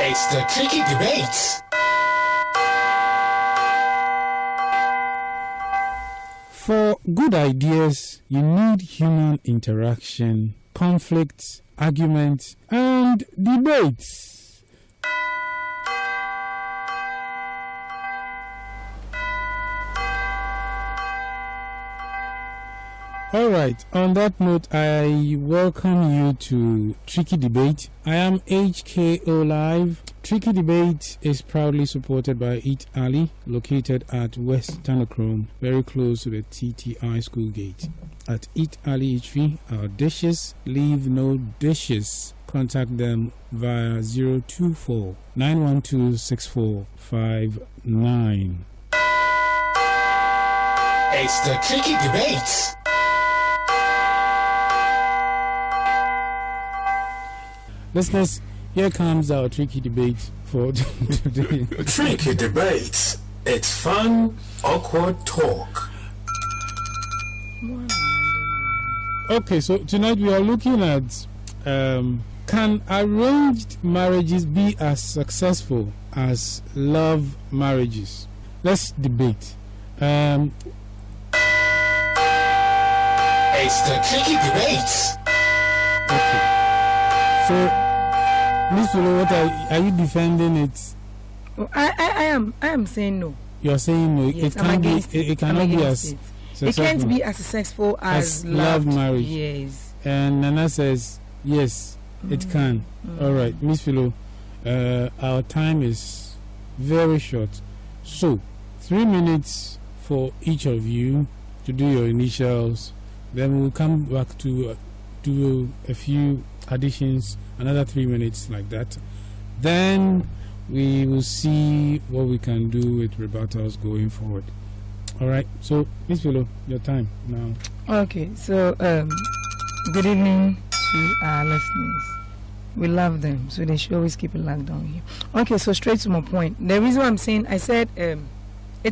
It's the Tricky Debates. For good ideas, you need human interaction, conflicts, arguments, and debates. Alright, on that note, I welcome you to Tricky Debate. I am HKO Live. Tricky Debate is proudly supported by Eat Ali, located at West Tanachrome, very close to the TTI school gate. At Eat Ali HV, our dishes leave no dishes. Contact them via 024 912 6459. It's the Tricky Debates. Listeners, here comes our tricky debate for today. Tricky Debates. It's fun, awkward talk. Okay, so tonight we are looking at can arranged marriages be as successful as love marriages? Let's debate. It's the Tricky Debates. Okay. So, Miss Fulu, what are you defending it? Well, I am saying no. You're saying no. Yes, it can't be. It cannot be as successful. It can't be as successful as love marriage. Yes. And Nana says yes, it can. All right, Miss Philo, our time is very short, so 3 minutes for each of you to do your initials. Then we'll come back to do a few additions, another 3 minutes like that. Then we will see what we can do with rebuttals going forward. All right, so Miss Philo, your time now. Okay, so good evening to our listeners. We love them, so they should always keep it locked down here. Okay, so straight to my point. The reason why I'm saying, I said it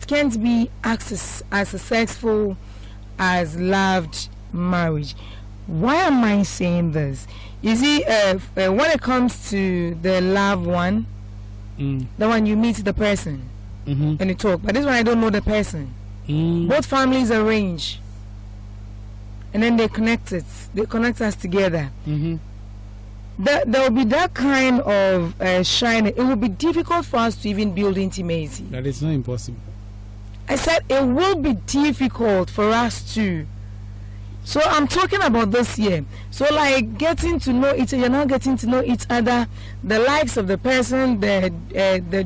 can't be as successful as loved marriage. Why am I saying this? You see, when it comes to the loved one, the one you meet the person and you talk, but this one I don't know the person. Both families arrange, and then they connect it. They connect us together. There will be that kind of shining. It will be difficult for us to even build intimacy. That is not impossible. I said it will be difficult for us to. So I'm talking about this year. So like getting to know each other, you're not getting to know each other, the likes of the person, the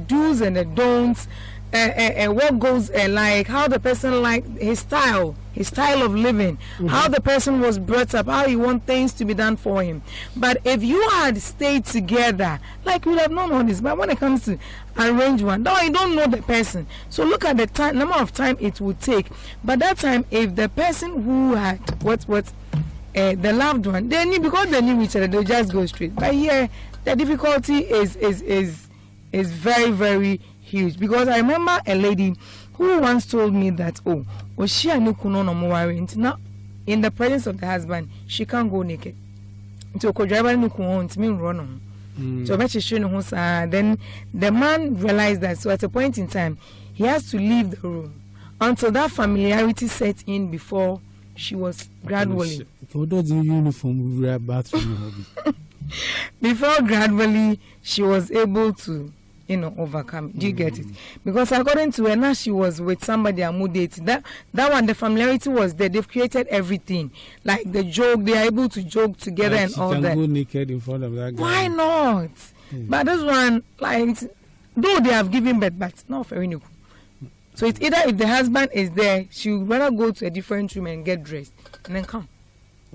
do's and the don'ts, what goes like how the person like his style of living, how the person was brought up, how he wants things to be done for him. But if you had stayed together, like we would have known all this. But when it comes to arrange one, no, you don't know the person. So look at the time, number of time it would take. But that time, if the person who had the loved one, they knew, because they knew each other, they'll just go straight. But here, the difficulty is very, very huge. Because I remember a lady who once told me that, now in the presence of the husband, she can't go naked. So then the man realized that, so at a point in time, he has to leave the room until that familiarity set in before she was gradually. Before gradually she was able to, overcome. Do you get it? Because according to her, now she was with somebody and dating. That one, the familiarity was there. They've created everything, like the joke. They are able to joke together and all that. She can go naked in front of that guy. Why not? But this one, like, though they have given birth, but not very new. So it's either if the husband is there, she would rather go to a different room and get dressed and then come.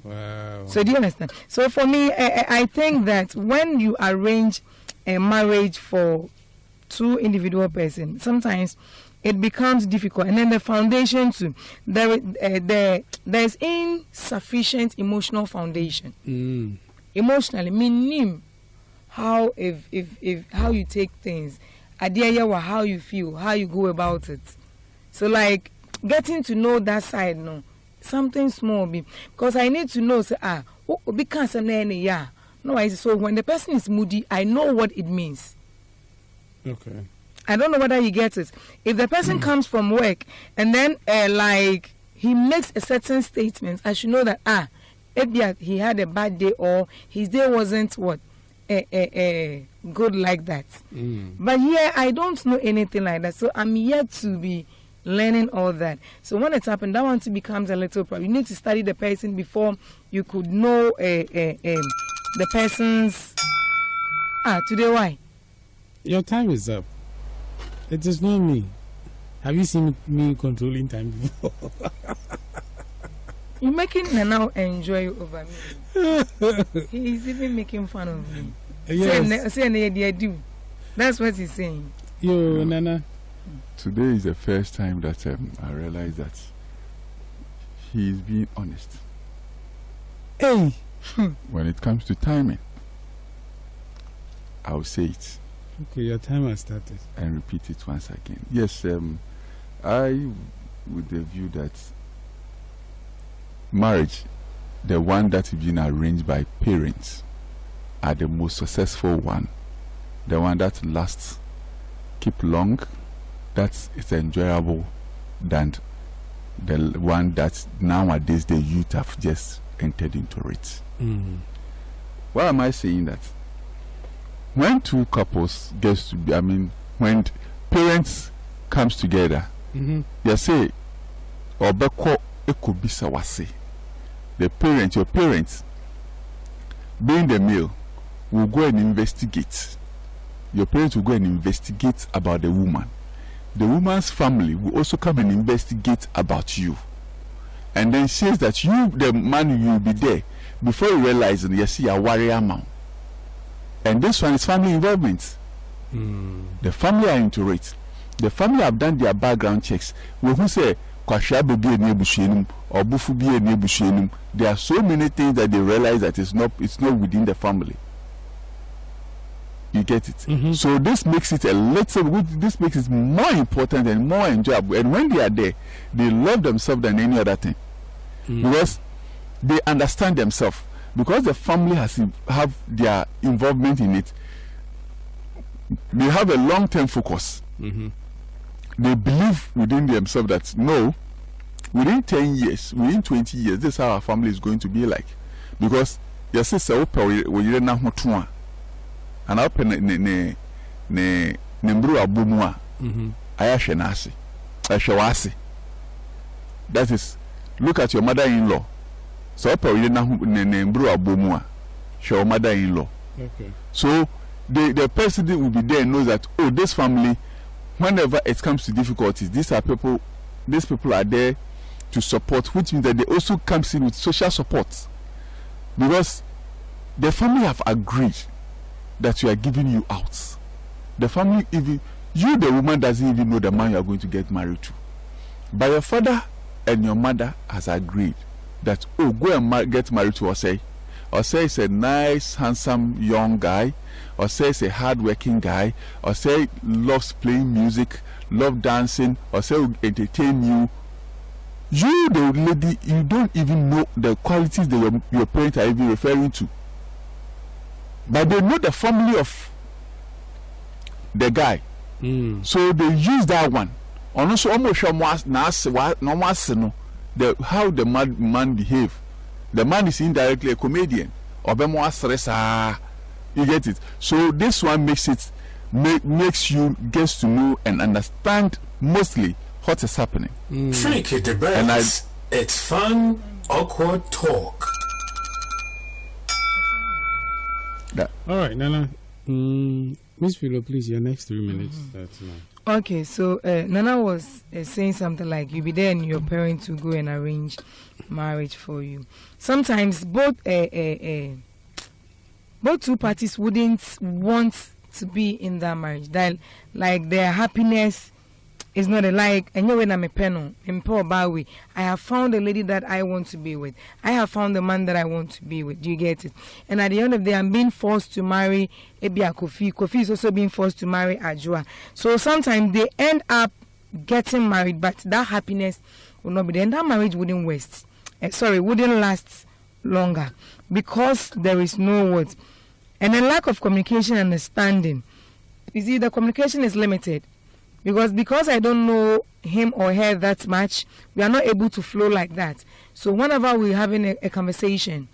Wow. So do you understand? So for me, I think that when you arrange a marriage for two individual persons, sometimes it becomes difficult, and then the foundation too. There's insufficient emotional foundation. Emotionally, meaning how if how you take things, how you feel, how you go about it. So like getting to know that side, no, something small, because I need to know. Say because no, so when the person is moody, I know what it means. Okay. I don't know whether you get it. If the person comes from work and then like he makes a certain statement, I should know that maybe he had a bad day or his day wasn't good like that. But here I don't know anything like that, so I'm yet to be learning all that. So when it's happened, that one too becomes a little problem. You need to study the person before you could know the person's. Today why? Your time is up. It is not me. Have you seen me controlling time before? You're making Nana enjoy over me. He's even making fun of me. Yes. Say, that's what he's saying. Yo, Nana. Today is the first time that I realized that he is being honest. Hey. When it comes to timing, I'll say it. Okay, your time has started. And repeat it once again. Yes, I with the view that marriage, the one that is being arranged by parents, are the most successful one. The one that lasts, keep long, that is enjoyable than the one that nowadays the youth have just entered into it. Why am I saying that? When two couples gets to be, when parents comes together, they say, "Obeko ekobisa wase." Your parents, being the male, will go and investigate. Your parents will go and investigate about the woman. The woman's family will also come and investigate about you, and then says that you, the man, you will be there before you realize you see a warrior man. And this one is family involvement. The family are into it. The family have done their background checks. We who say kwashabe bi eni ebushenum or bufu bi eni ebushenum. There are so many things that they realize that it's not within the family. You get it? So this makes it this makes it more important and more enjoyable. And when they are there, they love themselves than any other thing. Because they understand themselves. Because the family have their involvement in it, they have a long-term focus. They believe within themselves that no, within 10 years, within 20 years, this is how our family is going to be like. Because your sister will na hotua and open ne mbru abunua ayahwe na ase ahwewase. That is, look at your mother-in-law. So probably na mbru abomua show mother-in-law. Okay. So the person will be there and knows that this family, whenever it comes to difficulties, these people are there to support, which means that they also come in with social support, because the family have agreed that we are giving you out. The family, even you, the woman, doesn't even know the man you are going to get married to, but your father and your mother has agreed that go and get married to Osei. Osei is a nice, handsome young guy. Osei is a hard-working guy. Osei loves playing music, loves dancing. Osei will entertain you. You, the lady, you don't even know the qualities that your parents are even referring to. But they know the family of the guy. So they use that one. Also, almost how the man behave. The man is indirectly a comedian. You get it? So this one makes you get to know and understand mostly what is happening. Tricky debates. It's fun, awkward talk. All right, Nana. Miss Philo, please, your next 3 minutes. That's nice. Okay, so Nana was saying something like you be there and your parents will go and arrange marriage for you. Sometimes both two parties wouldn't want to be in that marriage. That like their happiness is not like anyway. I'm a penal. I have found a lady that I want to be with. I have found the man that I want to be with. Do you get it? And at the end of the day, I'm being forced to marry Ebia Kofi. Kofi is also being forced to marry Ajua. So sometimes they end up getting married, but that happiness will not be there. And that marriage wouldn't wouldn't last longer because there is no words. And a lack of communication and understanding you see, the communication is limited. Because I don't know him or her that much, we are not able to flow like that. So whenever we're having a conversation,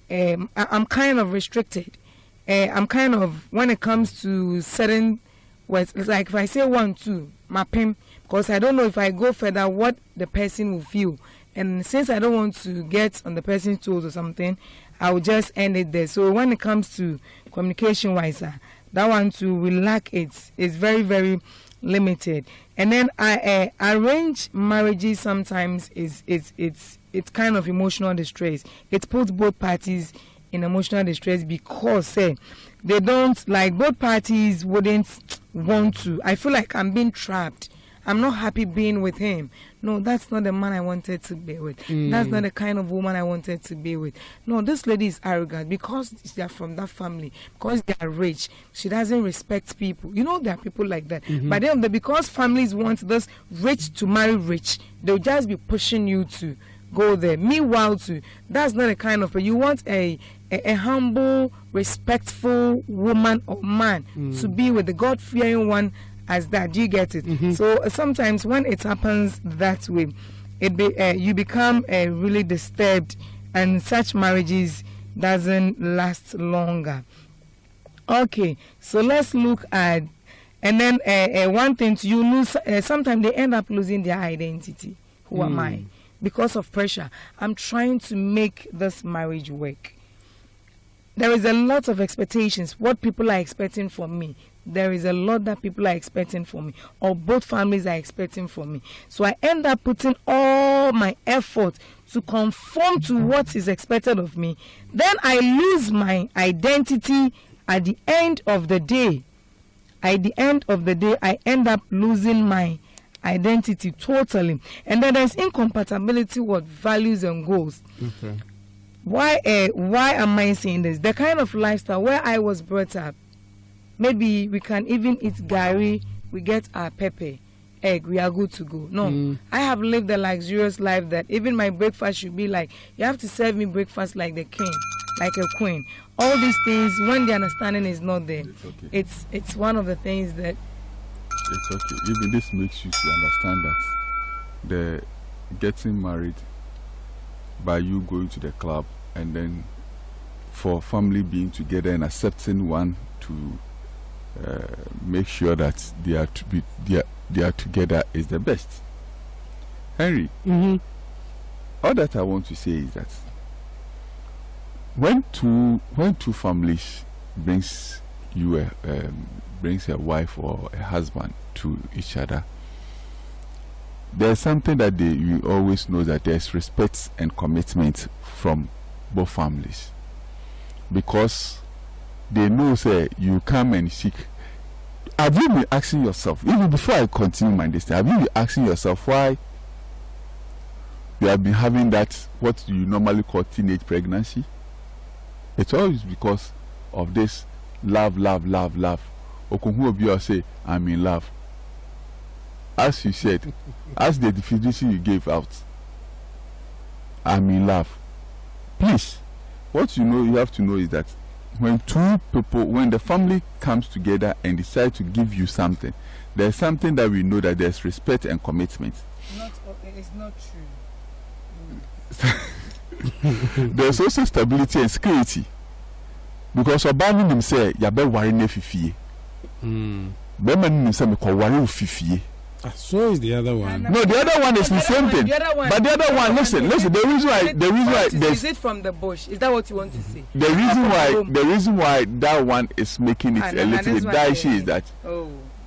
I'm kind of restricted. I'm kind of, when it comes to certain words, it's like if I say 1, 2, my pim, because I don't know if I go further what the person will feel. And since I don't want to get on the person's toes or something, I will just end it there. So when it comes to communication-wise, that one too, we lack it. It's very, very limited. And then arranged marriages sometimes it's kind of emotional distress. It puts both parties in emotional distress because they don't, like, both parties wouldn't want to. I feel like I'm being trapped. I'm not happy being with him. No, that's not the man I wanted to be with. That's not the kind of woman I wanted to be with. No, this lady is arrogant because they are from that family, because they are rich. She doesn't respect people. You know, there are people like that. But then, because families want this rich to marry rich, they'll just be pushing you to go there. Meanwhile, too, that's not the kind of, you want a humble, respectful woman or man to be with, the God-fearing one as that. Do you get it? So sometimes when it happens that way, you become really disturbed, and such marriages doesn't last longer. Okay, so let's look at, and then one thing, you lose, sometimes they end up losing their identity. Who am I? Because of pressure. I'm trying to make this marriage work. There is a lot of expectations, what people are expecting from me. There is a lot that people are expecting from me, or both families are expecting from me. So I end up putting all my effort to conform to what is expected of me. Then I lose my identity at the end of the day. At the end of the day, I end up losing my identity totally. And then there's incompatibility with values and goals. Okay. Why am I saying this? The kind of lifestyle where I was brought up, maybe we can even eat gari, we get our pepper, egg, we are good to go. No, I have lived a luxurious life that even my breakfast should be like, you have to serve me breakfast like the king, like a queen. All these things, when the understanding is not there, it's one of the things that... It's okay. Even this makes you to understand that the getting married by you going to the club, and then for family being together and accepting one to make sure that they are together is the best. Henry, all that I want to say is that when two families brings a wife or a husband to each other, there's something that you always know, that there's respect and commitment from both families, because they know, say, you come and seek. Have you been asking yourself, even before I continue my distance, have you been asking yourself why you have been having that, what you normally call teenage pregnancy? It's always because of this love. Okunhu say, I'm in love. As you said, as the definition you gave out, I'm in love. Please, what you have to know is that when the family comes together and decide to give you something, there's something that we know, that there's respect and commitment. It's not true. There's also stability and security, because Obama himself, yabe worry ne fifie. Beman himself me ko worry fifie. So is the other one. No, the other one is the same thing. But the other one, listen. The reason why is it from the bush? Is that what you want to say? The reason why that one is making it a little bit dicey is that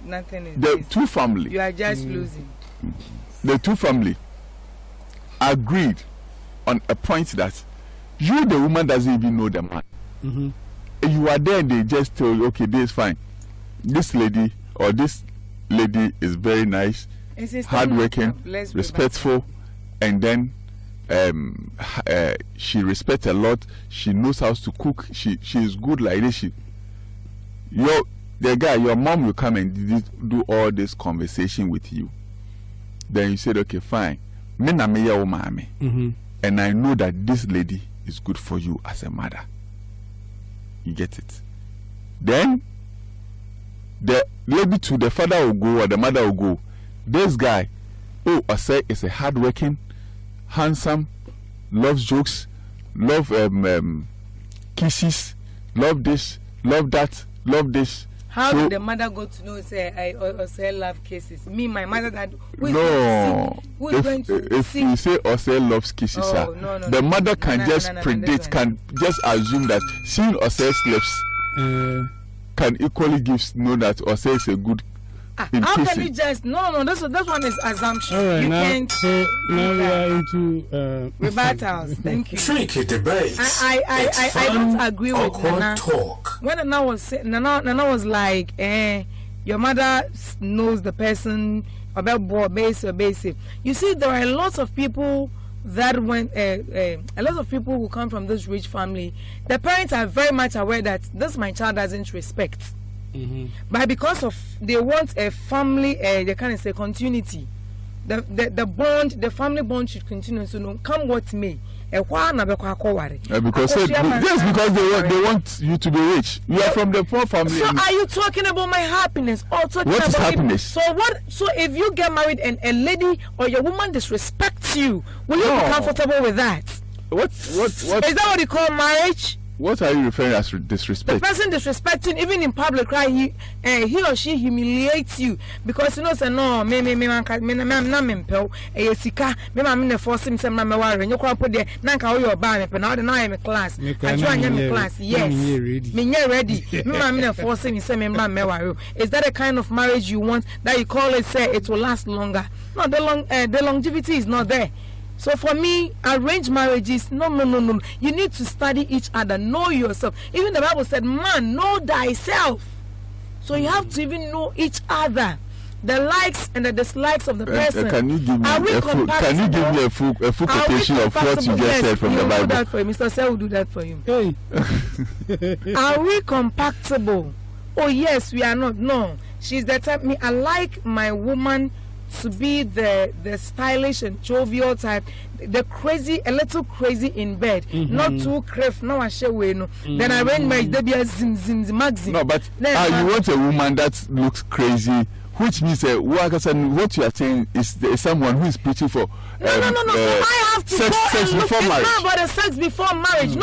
nothing is the two family. You are just losing. The two family agreed on a point that you, the woman, doesn't even know the man. You are there, and they just tell you, okay, this is fine. This lady or this lady is very nice, hardworking, respectful, and then she respects a lot. She knows how to cook. She is good like this. Your mom will come and do all this conversation with you. Then you said, okay, fine. And I know that this lady is good for you as a mother. You get it? Then the maybe to the father will go or the mother will go. This guy, Ose is a hardworking, handsome, loves jokes, love kisses, love this, love that, love this. How did the mother go to know? Say Ose love kisses. Me, my mother, that if you say Ose loves kisses, the mother can just predict, can just assume that seeing Ose's lips can equally know that Ose is a good. How can you just no? This one is assumption. All right, you now, can't. so now we are into rebuttals. Thank you. Tricky debates. I don't agree with Nana. Talk. When Nana was like, your mother knows the person about basic. You see, there are a lot of people that a lot of people who come from this rich family. The parents are very much aware that this my child doesn't respect. Mm-hmm. But because of they want a family, they kind of say continuity. The bond, the family bond should continue. So no, come what may. Because they want you to be rich. You are from the poor family. So are you talking about my happiness or talking what about is happiness? So if you get married and a lady or your woman disrespects you, will you be comfortable with that? What is that what you call marriage? What are you referring as disrespect? The person disrespecting, even in public, right? He or she humiliates you because say no, me force him some worry. You put there, nanka your bar, but now I'm class. I join class. Yes, me ready. Me force him say me worry. Is that a kind of marriage you want that you call it? Say it will last longer? No, the longevity is not there. So for me, arranged marriages, no. You need to study each other, know yourself. Even the Bible said, man, know thyself. So you have to even know each other, the likes and the dislikes of the person. Can you give me a full quotation of what you just said from the Bible? Do that for you. Mr. Sir will do that for you. Hey. Are we compatible? Oh yes, we are not. No, she's the type. I like my woman to be the stylish and jovial type, the crazy, a little crazy in bed, not too crave. No, I share way no. Then I arrange my debut maxim. No, but you want a woman that looks crazy, which means what you are saying is someone who is preaching for. No. So I have to sex before marriage. It's not about the sex before marriage.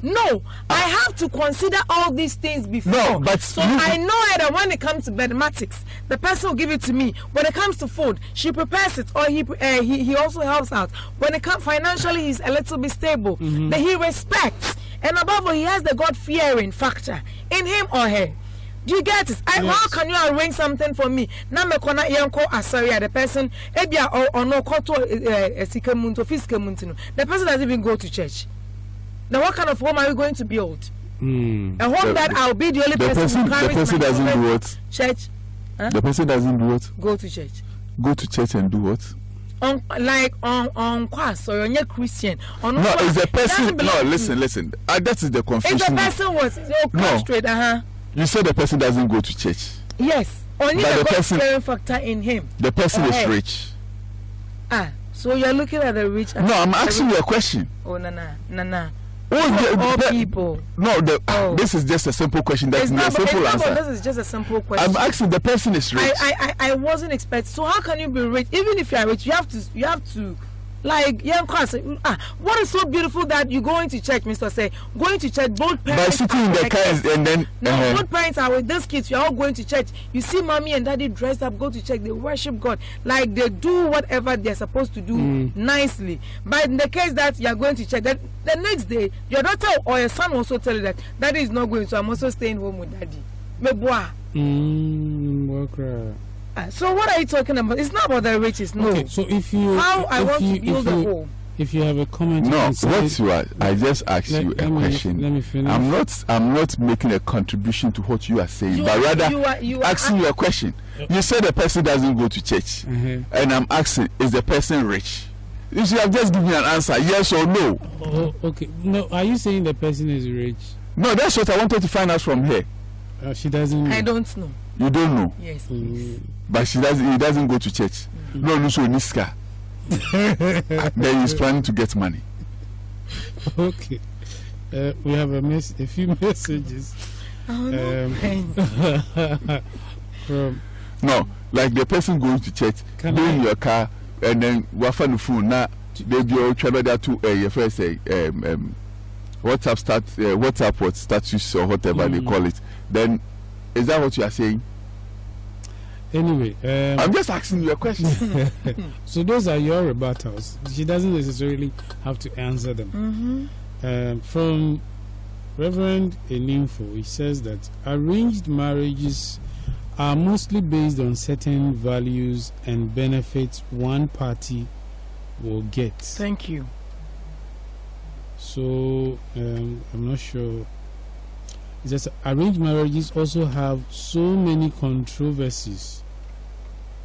No, I have to consider all these things before. No, but I know that when it comes to mathematics, the person will give it to me. When it comes to food, she prepares it, or he also helps out. When it comes financially, he's a little bit stable. But he respects, and above all, he has the God-fearing factor in him or her. Do you get it? Yes. How can you arrange something for me? Now me kona yanko asari the person ebia or no koto sikemunto fiskemuntino. The person doesn't even go to church. Now, what kind of home are we going to build? A home that I'll be the only person who carries. The person doesn't do what? Church. Huh? The person doesn't do what? Go to church. Go to church and do what? On class or you're Christian. No, is the person? No, listen. That is the confusion. If the person was straight, You said the person doesn't go to church. Yes. Only the God-fearing factor in him. The person is rich. So you're looking at the rich. No, I'm asking you a question. Oh, nah. All people. No, this is just a simple question. That's not a simple answer. This is just a simple question. I'm asking the person is rich. I wasn't expecting. So how can you be rich? Even if you are rich, you have to like young class. What is so beautiful that you're going to church, Mr. Say, going to church, both parents. By sitting in the car and then both parents are with these kids. You're all going to church. You see mommy and daddy dressed up, go to church, they worship God. Like they do whatever they're supposed to do nicely. But in the case that you're going to church, that the next day your daughter or your son also tell you that daddy is not going, so I'm also staying home with daddy. So what are you talking about? It's not about the riches, no. Okay, so if you if you have a comment, I just asked you a question. Let me finish. I'm not making a contribution to what you are saying, but rather you asking you a question. You said the person doesn't go to church, and I'm asking, is the person rich? You should have just given me an answer, yes or no. Oh, okay. No, are you saying the person is rich? No, that's what I wanted to find out from her. She doesn't know. I don't know. You don't know? Yes, please. But he doesn't go to church. No, so Niska. Then he's planning to get money. Okay. We have a few messages. No, like the person going to church, in your car, and then wafa the phone. Now they be trying to your first say WhatsApp what status or whatever they call it. Then is that what you are saying? Anyway, I'm just asking you a question. So those are your rebuttals. She doesn't necessarily have to answer them. From Reverend Eninfo, he says that arranged marriages are mostly based on certain values and benefits one party will get. Thank you. So I'm not sure. It's just arranged marriages also have so many controversies.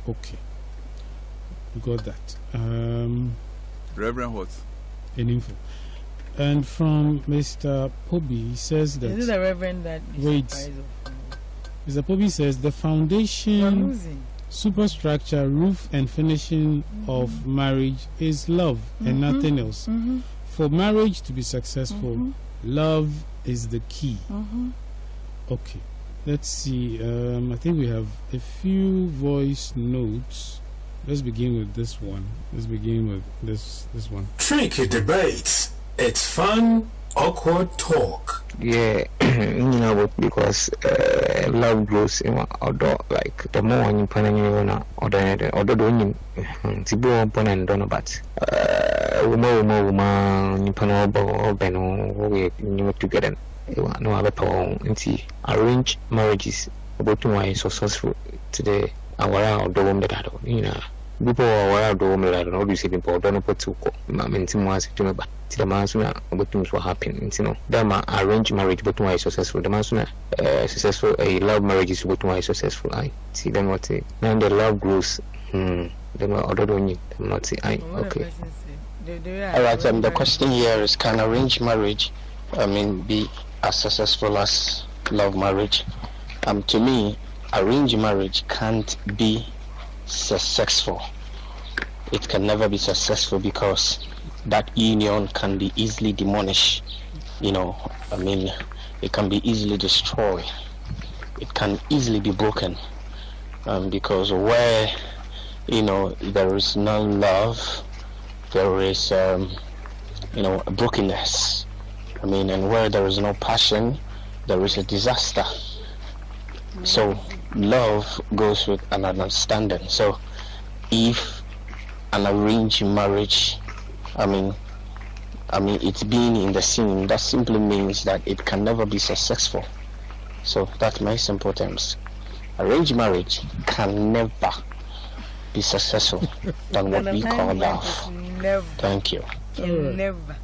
Okay, we got that. Reverend what? Info. And from Mr. Poby, he says that. Is it the Reverend that? Wait. Mr. Poby says the foundation, superstructure, roof, and finishing of marriage is love and nothing else. For marriage to be successful, love is the key. Okay, let's see. I think we have a few voice notes. Let's begin with this one. Let's begin with this one. Tricky debates. It's fun, awkward talk. Yeah, because love grows in order, like the more you put in order doing Tibo upon and done about woman, you put over Beno together. No other power into arrange marriages about why successful today. Our dome that I don't, people are dome that I don't know, you see people don't put to Mamma to the Masuna, but things will happen. Them arranged marriage, but why successful. The Masuna successful, a love marriage is but why successful. I see them what say. Now the love grows. Then other don't you not say I okay. Alright, the question here is can arranged marriage be as successful as love marriage? To me, arranged marriage can't be successful. It can never be successful because that union can be easily demolished. It can be easily destroyed. It can easily be broken. Because where, there is no love, there is, a brokenness. And where there is no passion, there is a disaster. So love goes with an understanding. So if an arranged marriage, it's being in the scene, that simply means that it can never be successful. So that's my simple terms. Arranged marriage can never be successful than what we call love. Never. Thank you. Can never.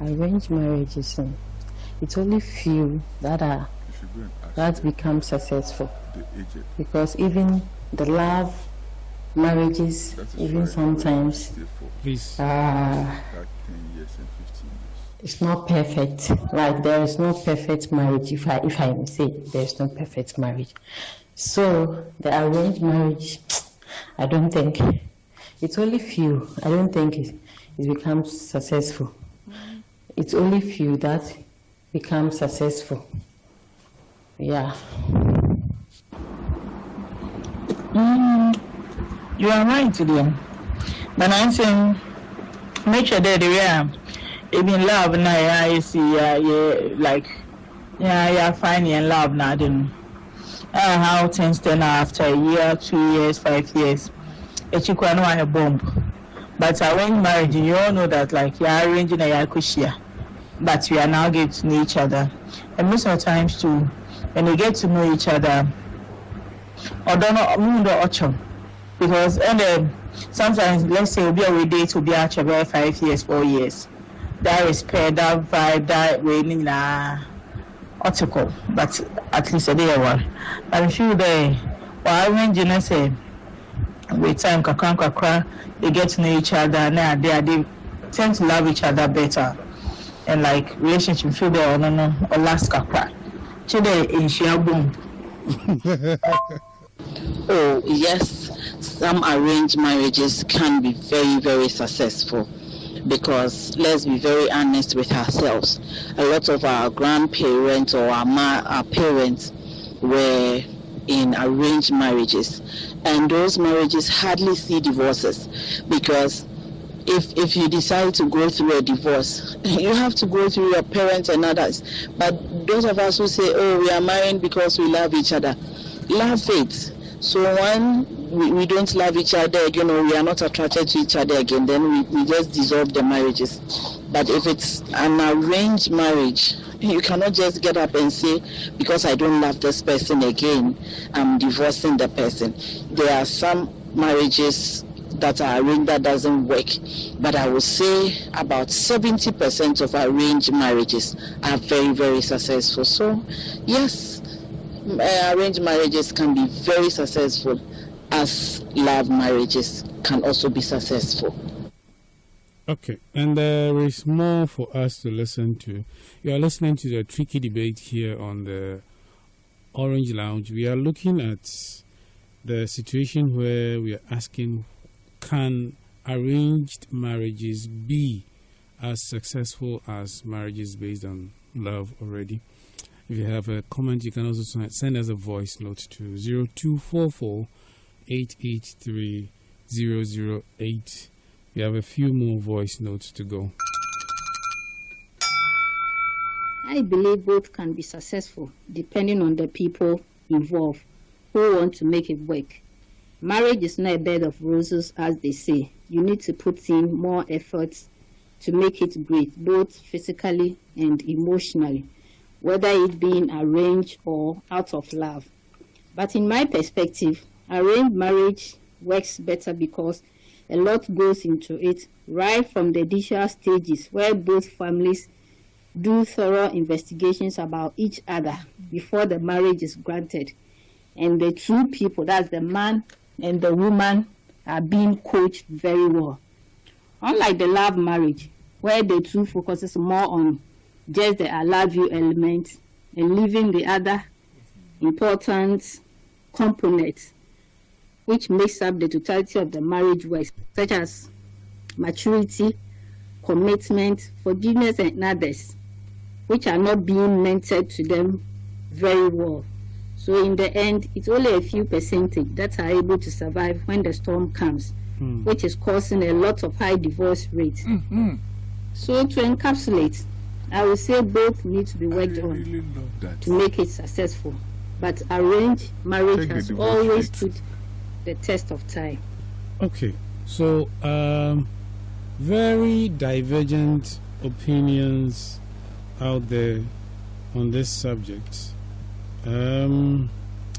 Arranged marriages, it's only few that become successful, because even the love marriages, even sometimes it's not perfect. Like there is no perfect marriage. If I may say, there is no perfect marriage. So the arranged marriage, I don't think it's only few. I don't think it becomes successful. It's only few that become successful. Yeah. You are right to them. But I'm saying, make sure that they are even love now. You see, you're finding in love now. Then, how things turn out after a year, 2 years, 5 years. It's equal to a bomb. But arranged marriage, you all know that, like, you're arranging a yakushia, but we are now getting to know each other. And most of the times, too, when you get to know each other, or don't know, because sometimes, let's say, we date to be actually about 5 years, 4 years. That respect, that vibe, that way, article, but at least a day one. But if you there, while arranging, I say, with time, they get to know each other, now they tend to love each other better. And like relationship, feel there or no, or last kakra. Chide in share boom. Oh, yes, some arranged marriages can be very, very successful. because let's be very honest with ourselves. A lot of our grandparents or our parents were in arranged marriages, and those marriages hardly see divorces, because if you decide to go through a divorce, you have to go through your parents and others. But those of us who say, oh, we are married because we love each other, love it. So when we don't love each other again, or we are not attracted to each other again, then we just dissolve the marriages. But if it's an arranged marriage, you cannot just get up and say, because I don't love this person again, I'm divorcing the person. There are some marriages that are arranged that doesn't work, but I would say about 70% of arranged marriages are very, very successful. So yes, arranged marriages can be very successful, as love marriages can also be successful. Okay, and there is more for us to listen to. You are listening to the Tricky Debate here on the Orange Lounge. We are looking at the situation where we are asking, can arranged marriages be as successful as marriages based on love already? If you have a comment, you can also send us a voice note to 0244 883 008. We have a few more voice notes to go. I believe both can be successful depending on the people involved who want to make it work. Marriage is not a bed of roses, as they say. You need to put in more efforts to make it great, both physically and emotionally, whether it being arranged or out of love. But in my perspective, arranged marriage works better because a lot goes into it, right from the initial stages where both families do thorough investigations about each other before the marriage is granted. And the two people, that's the man and the woman, are being coached very well. Unlike the love marriage, where the two focuses more on just the I love you element and leaving the other important components which makes up the totality of the marriage works, such as maturity, commitment, forgiveness, and others, which are not being mentored to them very well. So in the end, it's only a few percentage that are able to survive when the storm comes, which is causing a lot of high divorce rates. So to encapsulate, I would say both need to be worked on to make it successful. But arranged marriage has always stood the test of time. Okay, so very divergent opinions out there on this subject.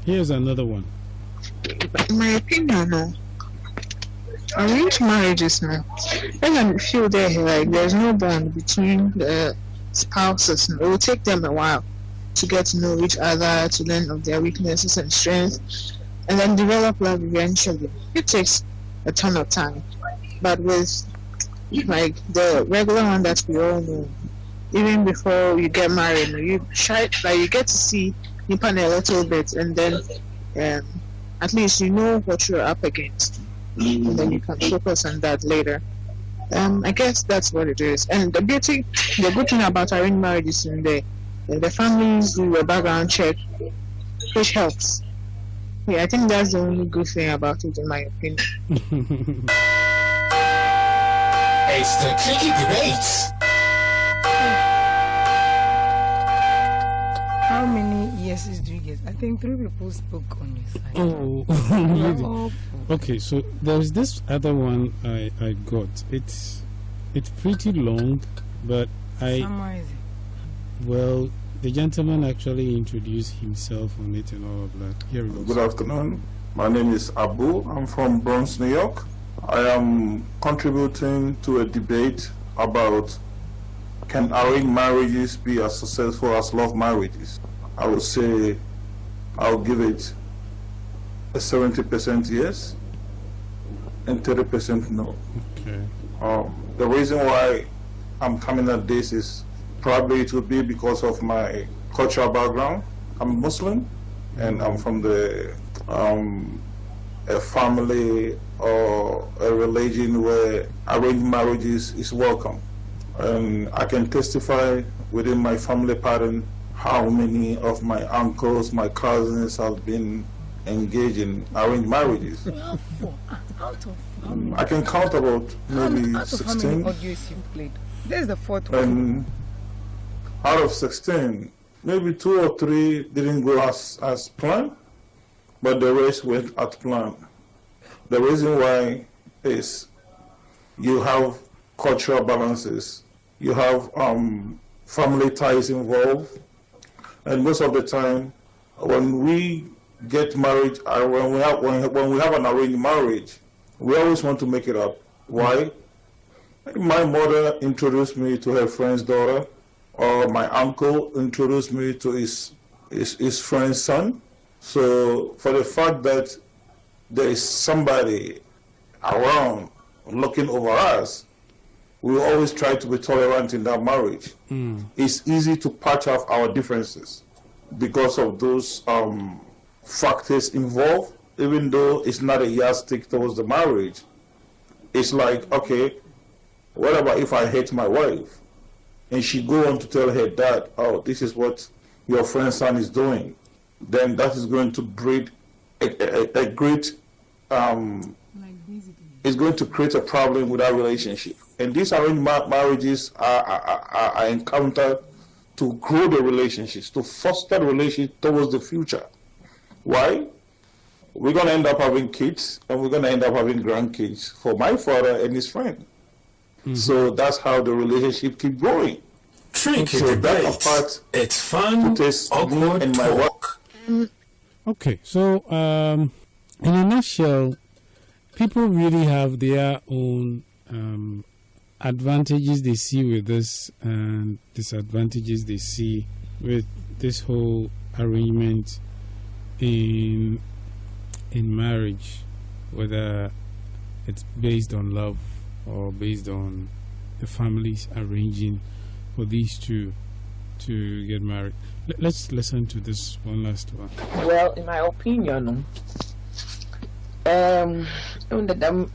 Here's another one. In my opinion, arranged marriages now, I feel there's no bond between the spouses. It will take them a while to get to know each other, to learn of their weaknesses and strengths, and then develop love eventually. It takes a ton of time. But with like the regular one that we all know, even before you get married, you get to see Nipan a little bit, and then at least you know what you're up against, and then you can focus on that later. I guess that's what it is. And the good thing about arranged marriage is in the families do a background check, which helps. Yeah, I think that's the only good thing about it, in my opinion. It's the Tricky Debates. How many yeses do you get? I think 3 people spoke on your side. Oh, okay. So there's this other one I got. It's pretty long, but Summarize it. Well, the gentleman actually introduced himself on it and all of that. Here we go. Good afternoon. My name is Abu. I'm from Bronx, New York. I am contributing to a debate about, can arranged marriages be as successful as love marriages? I would say I'll give it a 70% yes and 30% no. Okay. The reason why I'm coming at this is probably it would be because of my cultural background. I'm Muslim, and I'm from a family or a religion where arranged marriages is welcome. And I can testify within my family pattern how many of my uncles, my cousins have been engaged in arranged marriages. I can count about maybe out of 16. How many audios you've played? This is the fourth one. And out of 16, maybe 2 or 3 didn't go as planned, but the rest went as planned. The reason why is you have cultural balances, you have family ties involved, and most of the time, when we get married, when we have an arranged marriage, we always want to make it up. Why? My mother introduced me to her friend's daughter, or my uncle introduced me to his friend's son. So for the fact that there is somebody around looking over us, we always try to be tolerant in that marriage. It's easy to patch off our differences because of those factors involved, even though it's not a yardstick towards the marriage. It's like, okay, what about if I hate my wife? And she go on to tell her dad, oh, this is what your friend's son is doing. Then that is going to breed a great, it's going to create a problem with our relationship. And these arranged marriages are encountered to grow the relationships, to foster the relationship towards the future. Why? We're going to end up having kids, and we're going to end up having grandkids for my father and his friend. So that's how the relationship keep growing. Tricky So that debate. apart, It's fun, awkward and my talk. Okay, so in a nutshell, people really have their own advantages they see with this and disadvantages they see with this whole arrangement in marriage, whether it's based on love or based on the families arranging for these two to get married. Let's listen to this one last one. Well, in my opinion, even the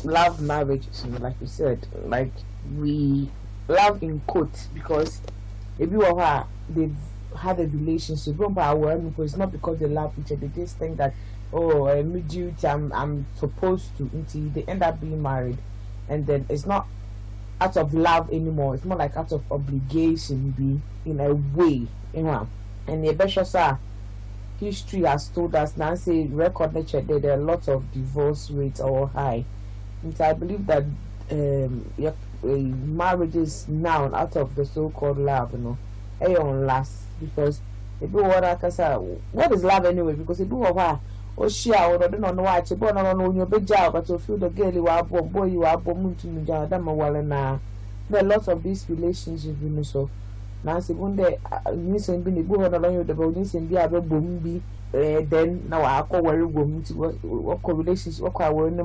love marriages, like you said, like we love in quotes because if you are they've had a relationship, it's not because they love each other. They just think that, oh, I'm supposed to, until they end up being married, and then it's not out of love anymore. It's more like out of obligation, be in a way, you know. And the best history has told us, Nancy record nature, there are a lot of divorce rates are high. And so I believe that marriages now out of the so-called love, you know, aeon last, because people what is love anyway? Because people are oh share or don't know what you born on your big job, but you feel the girl you are boy you are born to me down now. There are lots of these relationships, you know. So Nancy one day you be able to learn the bonus and be able to then now I call worry woman to what relationship what I were no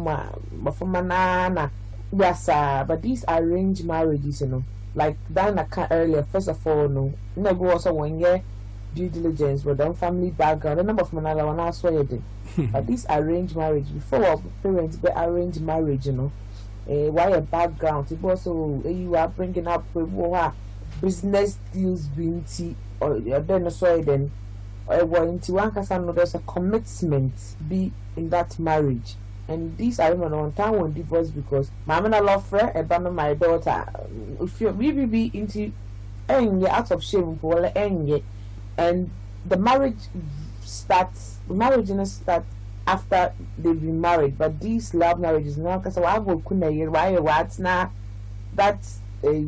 but for manana. Yes, but these arranged marriages, you know, like Diana earlier, first of all, no, never also 1 year due diligence, but then family background, the number of manana when I saw it. But this arranged marriage, before our parents be arranged marriage, you know, why a background, it also you are bringing up business deals being or then so then into one person there's a commitment be in that marriage. And these are even on time when divorce because my man I love friend and my daughter if you be into out of shame for and the marriage starts after they've been married. But these love marriages now because I go what's now that's a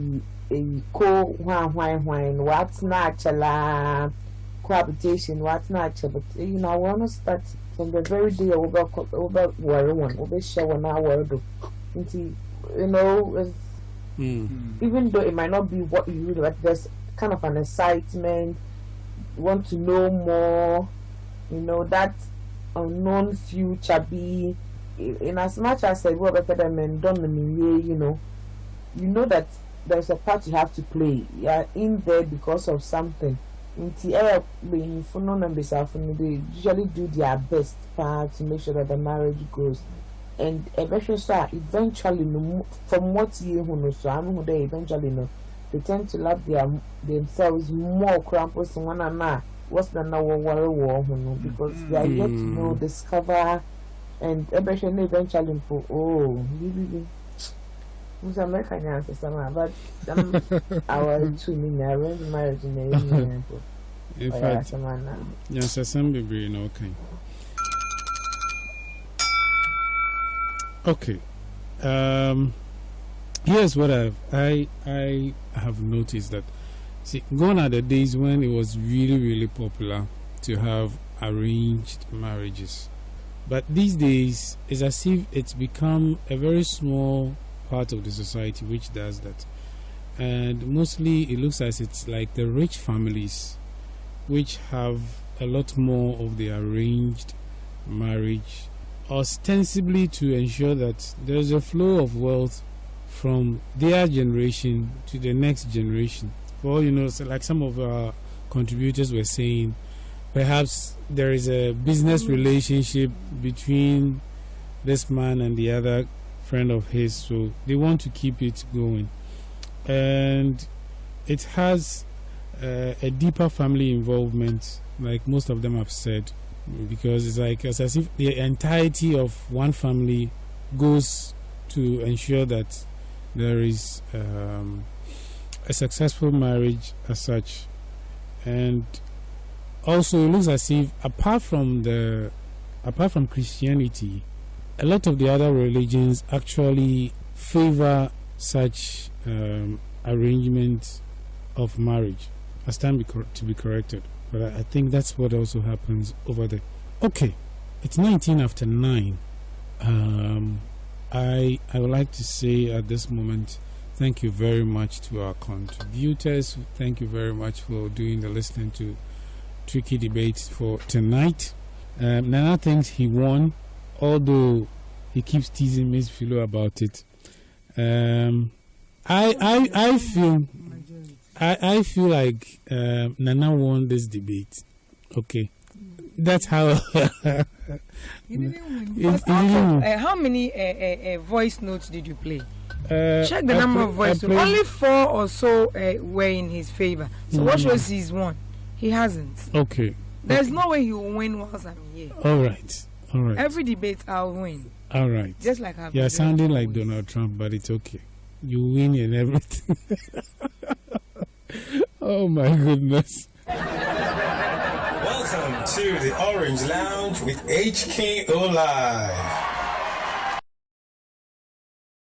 co what's not cohabitation what's not but you know I want to start from the very day over worry one over shower now word into you know even though it might not be what you really but there's kind of an excitement, you want to know more, you know, that unknown future be in as much as I work better than done you know that there's a part you have to play. You are in there because of something. They usually do their best to make sure that the marriage goes. and eventually, from what you know, so I'm who they eventually know, they tend to love themselves more. Krampus one and what's the now war because they are yet to know, discover, and eventually for who's American answer somehow, but our 2 million arranged marriage in the in fact, yes, some baby, okay. Okay. Here's what I have noticed that, see, gone are the days when it was really popular to have arranged marriages, but these days it's as if it's become a very small part of the society which does that, and mostly it looks as it's like the rich families which have a lot more of the arranged marriage, ostensibly to ensure that there's a flow of wealth from their generation to the next generation. For all you know, so like some of our contributors were saying, perhaps there is a business relationship between this man and the other friend of his, so they want to keep it going, and it has a deeper family involvement, like most of them have said, because it's like as if the entirety of one family goes to ensure that there is a successful marriage as such. And also it looks as if apart from Christianity, a lot of the other religions actually favor such arrangement of marriage. I stand to be corrected, but I think that's what also happens over there. Okay, it's 19 after 9. I would like to say at this moment, thank you very much to our contributors. Thank you very much for doing the listening to Tricky Debates for tonight. Nana thinks he won, although he keeps teasing Miss Philo about it. I feel like Nana won this debate. Okay, that's how. He didn't win. How many voice notes did you play? Check the number of voice notes. Only 4 or so were in his favor. So what shows he's won? He hasn't. Okay. There's no way he will win whilst I'm here. All right. Every debate I'll win. All right. Just like I've You're sounding like Donald Trump, but it's okay. You win in everything. Oh my goodness. Welcome to the Orange Lounge with HKO Live.